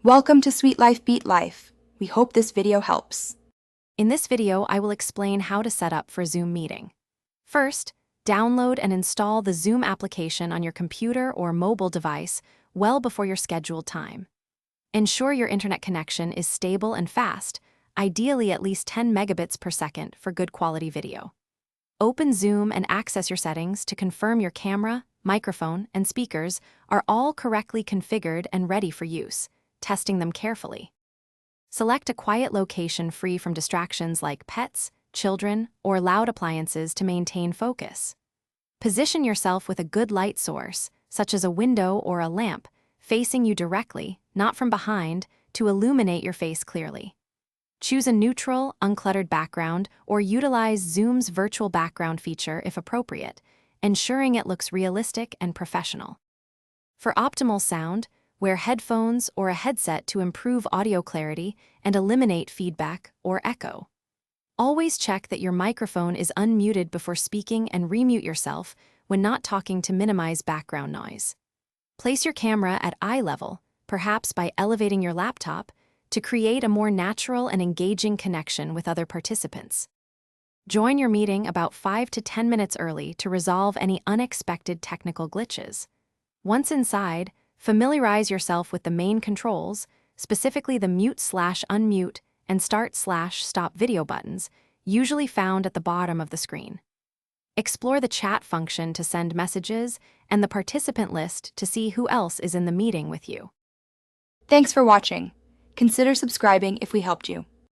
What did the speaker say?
Welcome to Sweet Life Beat Life. We hope this video helps. In this video, I will explain how to set up for Zoom meeting. First, download and install the Zoom application on your computer or mobile device well before your scheduled time. Ensure your internet connection is stable and fast, ideally at least 10 megabits per second for good quality video. Open Zoom and access your settings to confirm your camera, microphone, and speakers are all correctly configured and ready for use, testing them carefully. Select a quiet location free from distractions like pets, children, or loud appliances to maintain focus. Position yourself with a good light source, such as a window or a lamp, facing you directly, not from behind, to illuminate your face clearly. Choose a neutral, uncluttered background or utilize Zoom's virtual background feature if appropriate, ensuring it looks realistic and professional. For optimal sound, wear headphones or a headset to improve audio clarity and eliminate feedback or echo. Always check that your microphone is unmuted before speaking and remute yourself when not talking to minimize background noise. Place your camera at eye level, perhaps by elevating your laptop, to create a more natural and engaging connection with other participants. Join your meeting about 5 to 10 minutes early to resolve any unexpected technical glitches. Once inside, familiarize yourself with the main controls, specifically the mute/unmute and start/stop video buttons, usually found at the bottom of the screen. Explore the chat function to send messages and the participant list to see who else is in the meeting with you. Thanks for watching. Consider subscribing if we helped you.